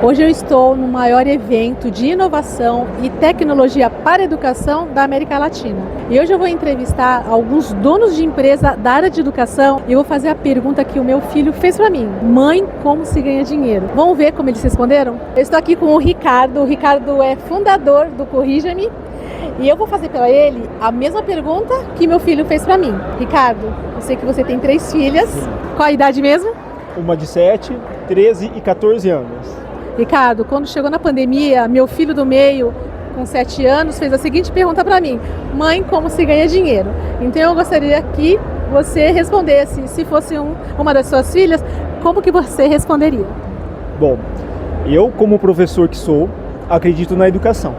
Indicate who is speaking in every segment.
Speaker 1: Hoje eu estou no maior evento de inovação e tecnologia para a educação da América Latina. E hoje eu vou entrevistar alguns donos de empresa da área de educação e eu vou fazer a pergunta que o meu filho fez para mim. Mãe, como se ganha dinheiro? Vamos ver como eles responderam? Eu estou aqui com o Ricardo. O Ricardo é fundador do Corrija-me. E eu vou fazer para ele a mesma pergunta que meu filho fez para mim. Ricardo, eu sei que você tem 3 filhas.
Speaker 2: Sim.
Speaker 1: Qual a idade mesmo?
Speaker 2: Uma de 7, 13 e 14 anos.
Speaker 1: Ricardo, quando chegou na pandemia, meu filho do meio, com 7 anos, fez a seguinte pergunta para mim: mãe, como se ganha dinheiro? Então eu gostaria que você respondesse, se fosse uma das suas filhas, como que você responderia?
Speaker 2: Bom, eu como professor que sou, acredito na educação.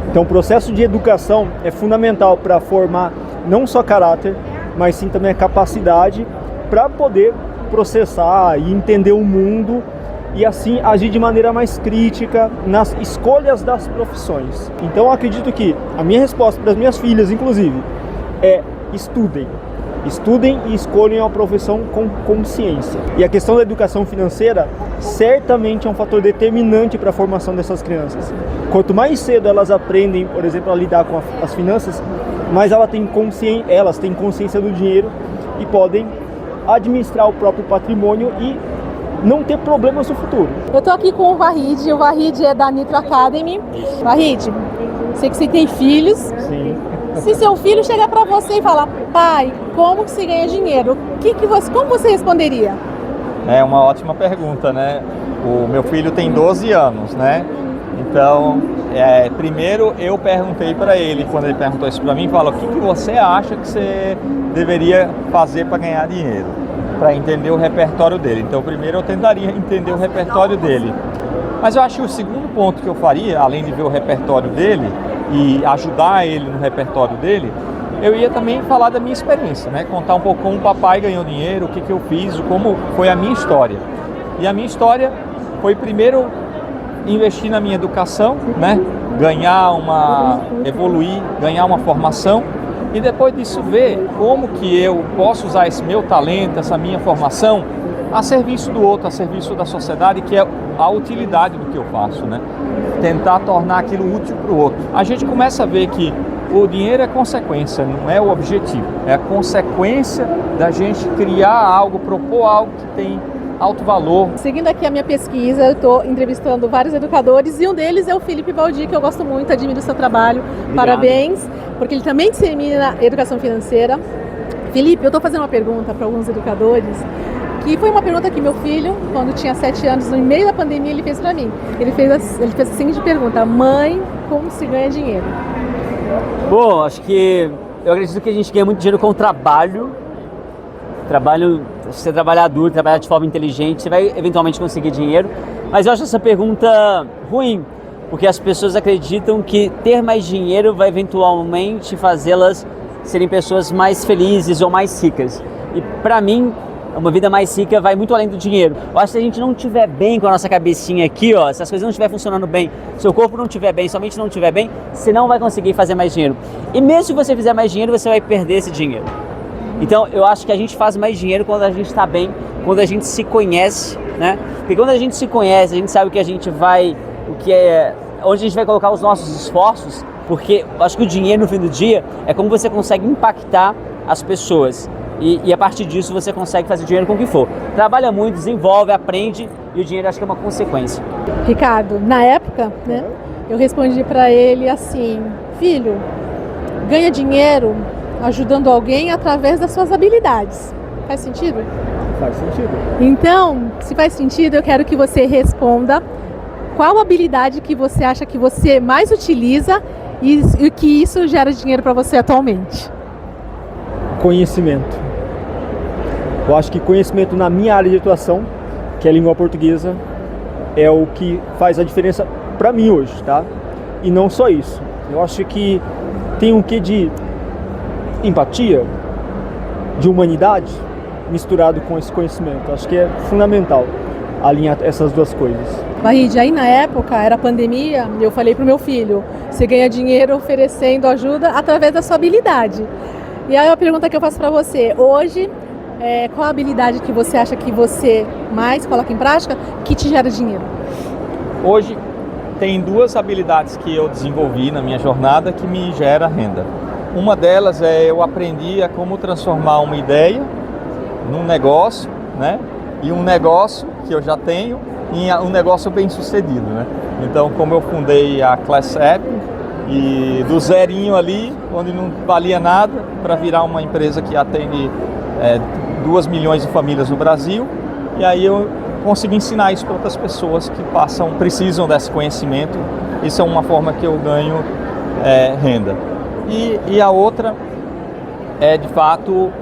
Speaker 2: Então o processo de educação é fundamental para formar não só caráter, mas sim também a capacidade para poder processar e entender o mundo e assim agir de maneira mais crítica nas escolhas das profissões. Então eu acredito que a minha resposta para as minhas filhas, inclusive, é estudem. Estudem e escolhem uma profissão com consciência. E a questão da educação financeira certamente é um fator determinante para a formação dessas crianças. Quanto mais cedo elas aprendem, por exemplo, a lidar com as finanças, mais elas têm consciência do dinheiro e podem administrar o próprio patrimônio e não ter problemas no futuro.
Speaker 1: Eu estou aqui com o Wahid é da Nitro Academy. Wahid, sei que você tem filhos.
Speaker 2: Sim.
Speaker 1: Se seu filho chegar para você e falar: pai, como que se ganha dinheiro? Como você responderia?
Speaker 3: É uma ótima pergunta, né? O meu filho tem 12 anos, né? Então, primeiro eu perguntei para ele, quando ele perguntou isso para mim, falou: o que você acha que você deveria fazer para ganhar dinheiro? Para entender o repertório dele. Então, primeiro eu tentaria entender o repertório dele. Mas eu acho que o segundo ponto que eu faria, além de ver o repertório dele e ajudar ele no repertório dele, eu ia também falar da minha experiência, né? Contar um pouco como o papai ganhou dinheiro, o que eu fiz, como foi a minha história. E a minha história foi primeiro investir na minha educação, né? Evoluir, ganhar uma formação e depois disso ver como que eu posso usar esse meu talento, essa minha formação a serviço do outro, a serviço da sociedade, que é a utilidade do que eu faço, né? Tentar tornar aquilo útil para o outro. A gente começa a ver que o dinheiro é consequência, não é o objetivo. É a consequência da gente criar algo, propor algo que tem alto valor.
Speaker 1: Seguindo aqui a minha pesquisa, eu estou entrevistando vários educadores e um deles é o Felipe Baldi, que eu gosto muito, admiro o seu trabalho.
Speaker 2: Obrigado.
Speaker 1: Parabéns, porque ele também dissemina educação financeira. Felipe, eu estou fazendo uma pergunta para alguns educadores, que foi uma pergunta que meu filho, quando tinha 7 anos, no meio da pandemia, ele fez para mim. Ele fez a seguinte pergunta: mãe, como se ganha dinheiro?
Speaker 4: Bom, acho que eu acredito que a gente ganha muito dinheiro com o trabalho. Se você trabalhar duro, trabalhar de forma inteligente, você vai eventualmente conseguir dinheiro. Mas eu acho essa pergunta ruim, porque as pessoas acreditam que ter mais dinheiro vai eventualmente fazê-las serem pessoas mais felizes ou mais ricas. E para mim, uma vida mais rica vai muito além do dinheiro. Eu acho que se a gente não estiver bem com a nossa cabecinha aqui, se as coisas não estiverem funcionando bem, seu corpo não estiver bem, sua mente não estiver bem, você não vai conseguir fazer mais dinheiro. E mesmo se você fizer mais dinheiro, você vai perder esse dinheiro. Então eu acho que a gente faz mais dinheiro quando a gente está bem, quando a gente se conhece, né? Porque quando a gente se conhece, a gente sabe o que a gente vai, onde a gente vai colocar os nossos esforços, porque eu acho que o dinheiro no fim do dia é como você consegue impactar as pessoas. E a partir disso você consegue fazer dinheiro com o que for. Trabalha muito, desenvolve, aprende e o dinheiro acho que é uma consequência.
Speaker 1: Ricardo, na época, né, eu respondi para ele assim: filho, ganha dinheiro ajudando alguém através das suas habilidades. Faz sentido?
Speaker 2: Faz sentido.
Speaker 1: Então, se faz sentido, eu quero que você responda qual habilidade que você acha que você mais utiliza e que isso gera dinheiro para você atualmente.
Speaker 2: Conhecimento. Eu acho que conhecimento na minha área de atuação, que é a língua portuguesa, é o que faz a diferença para mim hoje, tá? E não só isso. Eu acho que tem um quê de empatia, de humanidade, misturado com esse conhecimento. Acho que é fundamental alinhar essas duas coisas.
Speaker 1: Wahid, aí na época, era pandemia, eu falei pro meu filho: você ganha dinheiro oferecendo ajuda através da sua habilidade. E aí a pergunta que eu faço para você, hoje, qual a habilidade que você acha que você mais coloca em prática que te gera dinheiro?
Speaker 3: Hoje tem duas habilidades que eu desenvolvi na minha jornada que me gera renda. Uma delas é eu aprendi a como transformar uma ideia num negócio, né? E um negócio que eu já tenho em um negócio bem sucedido, né? Então, como eu fundei a Class App e do zerinho ali, onde não valia nada, para virar uma empresa que atende 2 milhões de famílias no Brasil, e aí eu consegui ensinar isso para outras pessoas que precisam desse conhecimento. Isso é uma forma que eu ganho renda. E a outra é, de fato,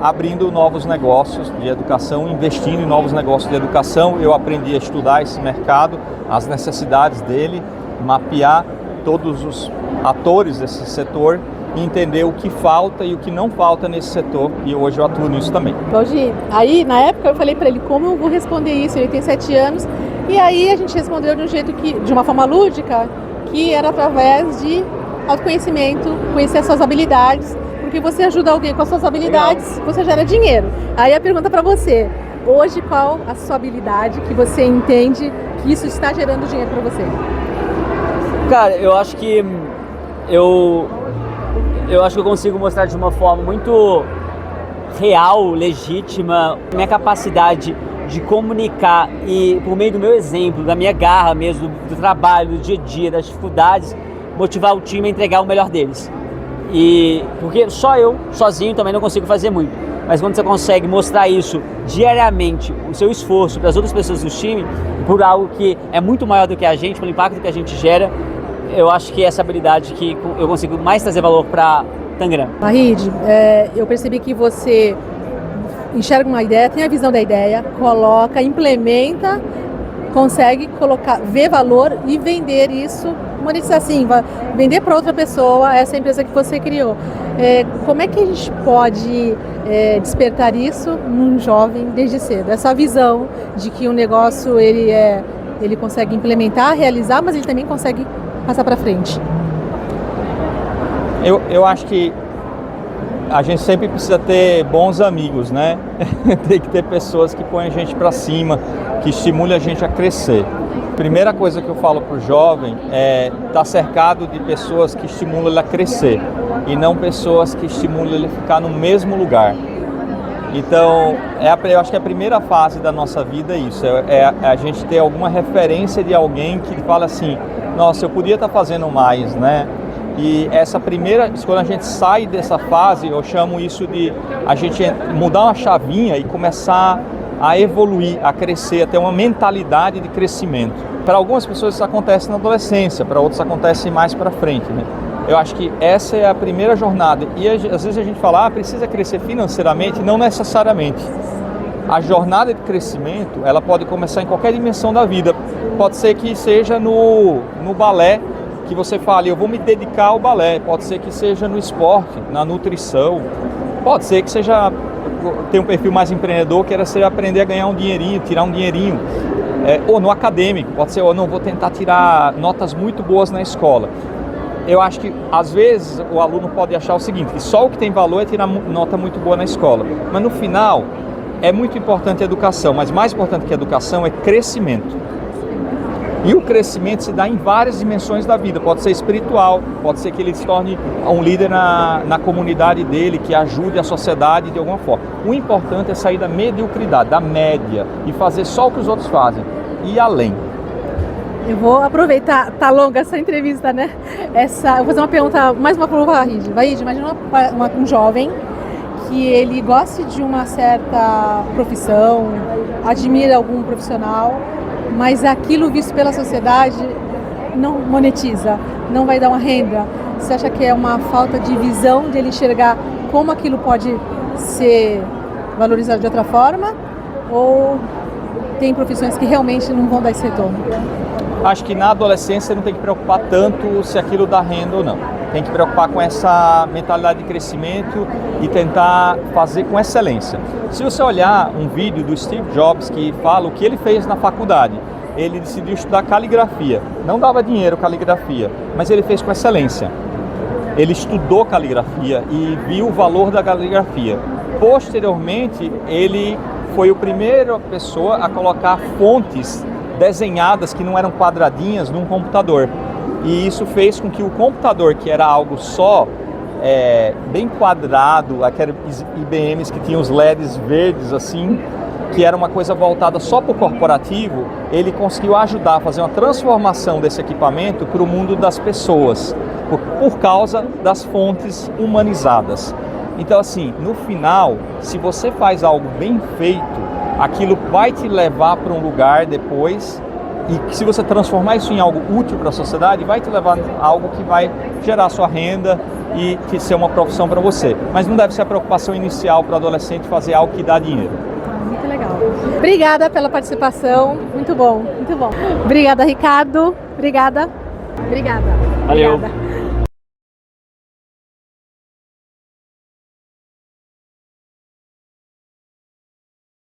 Speaker 3: abrindo novos negócios de educação, investindo em novos negócios de educação. Eu aprendi a estudar esse mercado, as necessidades dele, mapear todos os atores desse setor e entender o que falta e o que não falta nesse setor, e hoje eu atuo nisso também.
Speaker 1: Hoje, aí na época eu falei para ele como eu vou responder isso, ele tem 7 anos, e aí a gente respondeu de um jeito de uma forma lúdica, que era através de autoconhecimento, conhecer as suas habilidades, porque você ajuda alguém com as suas habilidades, você gera dinheiro. Aí a pergunta para você, hoje qual a sua habilidade que você entende que isso está gerando dinheiro para você?
Speaker 4: Cara, eu acho que eu consigo mostrar de uma forma muito real, legítima, minha capacidade de comunicar e, por meio do meu exemplo, da minha garra mesmo, do trabalho, do dia a dia, das dificuldades, motivar o time a entregar o melhor deles. E porque só eu, sozinho, também não consigo fazer muito. Mas quando você consegue mostrar isso diariamente, o seu esforço para as outras pessoas do time, por algo que é muito maior do que a gente, pelo impacto que a gente gera, eu acho que é essa habilidade que eu consigo mais trazer valor para Tangram.
Speaker 1: Wahid, eu percebi que você enxerga uma ideia, tem a visão da ideia, coloca, implementa, consegue ver valor e vender isso, monetizar assim, vender para outra pessoa essa empresa que você criou. Como é que a gente pode despertar isso num jovem desde cedo? Essa visão de que o negócio ele consegue implementar, realizar, mas ele também consegue passar para frente.
Speaker 3: Eu acho que a gente sempre precisa ter bons amigos, né? Tem que ter pessoas que põem a gente para cima, que estimulem a gente a crescer. Primeira coisa que eu falo para o jovem é estar cercado de pessoas que estimulam ele a crescer e não pessoas que estimulam ele a ficar no mesmo lugar. Então, eu acho que a primeira fase da nossa vida é isso, é a gente ter alguma referência de alguém que fala assim, nossa, eu podia estar fazendo mais, né? E essa primeira, quando a gente sai dessa fase, eu chamo isso de a gente mudar uma chavinha e começar a evoluir, a crescer, a ter uma mentalidade de crescimento. Para algumas pessoas isso acontece na adolescência, para outras acontece mais para frente, né? Eu acho que essa é a primeira jornada. E às vezes a gente fala, precisa crescer financeiramente, não necessariamente. A jornada de crescimento, ela pode começar em qualquer dimensão da vida. Pode ser que seja no balé, que você fale, eu vou me dedicar ao balé. Pode ser que seja no esporte, na nutrição. Pode ser que seja, ter um perfil mais empreendedor, queira ser aprender a ganhar um dinheirinho, tirar um dinheirinho. Ou no acadêmico, pode ser, ou não, vou tentar tirar notas muito boas na escola. Eu acho que, às vezes, o aluno pode achar o seguinte, que só o que tem valor é tirar nota muito boa na escola. Mas, no final, é muito importante a educação, mas mais importante que a educação é crescimento. E o crescimento se dá em várias dimensões da vida, pode ser espiritual, pode ser que ele se torne um líder na comunidade dele, que ajude a sociedade de alguma forma. O importante é sair da mediocridade, da média, e fazer só o que os outros fazem, e além.
Speaker 1: Eu vou aproveitar, tá longa essa entrevista, né? Eu vou fazer uma pergunta, mais uma para o Wahid. Wahid, imagina um jovem que ele goste de uma certa profissão, admira algum profissional, mas aquilo visto pela sociedade não monetiza, não vai dar uma renda. Você acha que é uma falta de visão de ele enxergar como aquilo pode ser valorizado de outra forma? Ou tem profissões que realmente não vão dar esse retorno?
Speaker 3: Acho que na adolescência não tem que preocupar tanto se aquilo dá renda ou não. Tem que preocupar com essa mentalidade de crescimento e tentar fazer com excelência. Se você olhar um vídeo do Steve Jobs que fala o que ele fez na faculdade, ele decidiu estudar caligrafia. Não dava dinheiro caligrafia, mas ele fez com excelência. Ele estudou caligrafia e viu o valor da caligrafia. Posteriormente, ele foi a primeira pessoa a colocar fontes desenhadas que não eram quadradinhas num computador. E isso fez com que o computador, que era algo só bem quadrado, aqueles IBMs que tinham os LEDs verdes assim, que era uma coisa voltada só para o corporativo, ele conseguiu ajudar a fazer uma transformação desse equipamento para o mundo das pessoas, por causa das fontes humanizadas. Então assim, no final, se você faz algo bem feito, aquilo vai te levar para um lugar depois, e se você transformar isso em algo útil para a sociedade, vai te levar a algo que vai gerar sua renda e ser uma profissão para você. Mas não deve ser a preocupação inicial para o adolescente fazer algo que dá dinheiro.
Speaker 1: Muito legal. Obrigada pela participação. Muito bom, muito bom. Obrigada, Ricardo. Obrigada.
Speaker 4: Valeu.
Speaker 1: Obrigada.